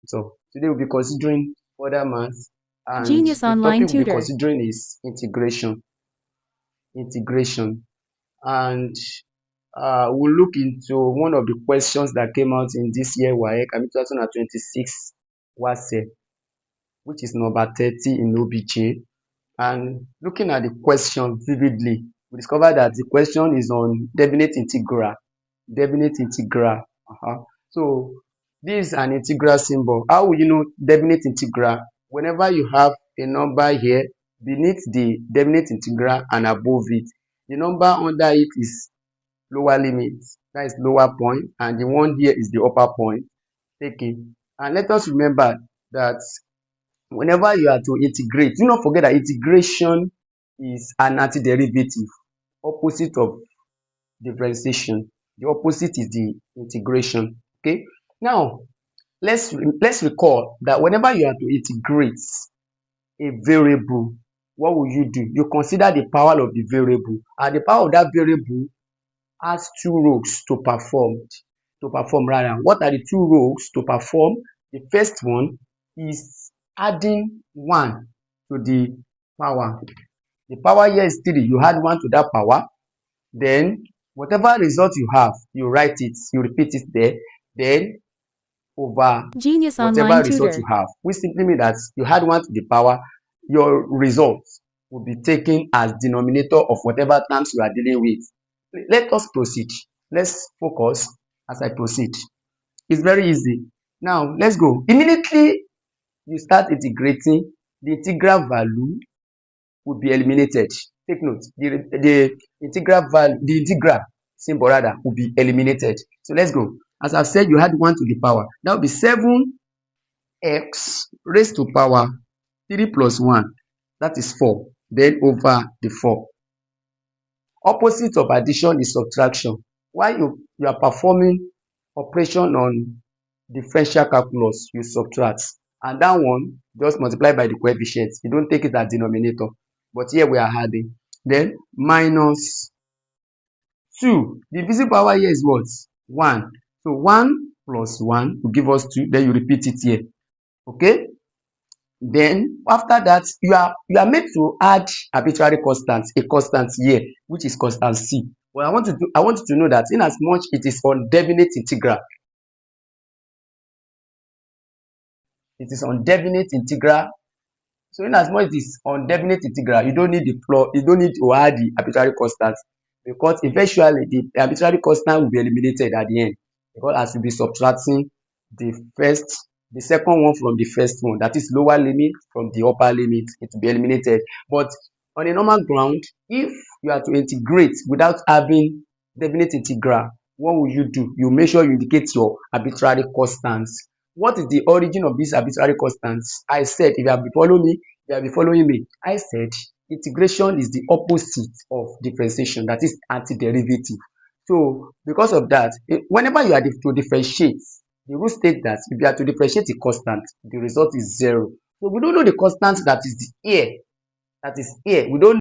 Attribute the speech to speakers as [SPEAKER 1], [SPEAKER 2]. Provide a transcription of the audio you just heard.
[SPEAKER 1] So today we'll be considering further maths, and
[SPEAKER 2] Genius
[SPEAKER 1] the
[SPEAKER 2] Online
[SPEAKER 1] topic we'll be
[SPEAKER 2] Tutor.
[SPEAKER 1] considering is integration. Integration, and we'll look into one of the questions that came out in this year WAEC, 2026 WASE, which is number 30 in OBJ. And looking at the question vividly, we discovered that the question is on definite integral. Definite integral. So this is an integral symbol. How will you know definite integral? Whenever you have a number here beneath the definite integral and above it, the number under it is lower limit, that is lower point, and the one here is the upper point. Okay, and let us remember that whenever you are to integrate, do not forget that integration is an antiderivative, opposite of differentiation. The opposite is the integration. Okay, now let's recall that whenever you are to integrate a variable, what will you do? You consider the power of the variable, and the power of that variable has two roles to perform. Rather, what are the two roles to perform? The first one is adding 1 to the power. The power here is 3. You add 1 to that power, then whatever result you have, you write it, you repeat it there, then over
[SPEAKER 2] Genius
[SPEAKER 1] whatever
[SPEAKER 2] Online
[SPEAKER 1] result you
[SPEAKER 2] Tutor.
[SPEAKER 1] have, which simply means that you add 1 to the power, your result will be taken as denominator of whatever terms you are dealing with. Let us proceed. Let's focus as I proceed. It's very easy. Now let's go. Immediately you start integrating, the integral value will be eliminated. Take note, the integral value, the integral symbol rather, will be eliminated. So let's go. As I've said, you add 1 to the power. That will be 7x raised to power 3 plus 1. That is 4. Then over the 4. Opposite of addition is subtraction. While you are performing operation on differential calculus, you subtract, and that one just multiply by the coefficient. You don't take it as denominator, but here we are adding. Then minus 2. The visible power here is what? 1. So 1 plus 1 will give us 2. Then you repeat it here. Okay. Then after that, you are made to add arbitrary constants, a constant here, which is constant C. Well, I want you to know that in as much it is on definite integral, it is on definite integral. So in as much it is on definite integral, you don't need to add the arbitrary constant, because eventually the arbitrary constant will be eliminated at the end, because as you be subtracting the second one from the first one, that is lower limit from the upper limit, it will be eliminated. But on a normal ground, if you are to integrate without having definite integral, what will you do? You make sure you indicate your arbitrary constants. What is the origin of these arbitrary constants? I said, if you have been following me, I said integration is the opposite of differentiation, that is antiderivative. So because of that, whenever you are to differentiate, the rule states that if you are to differentiate a constant, the result is 0. So we don't know the constant that is here. We don't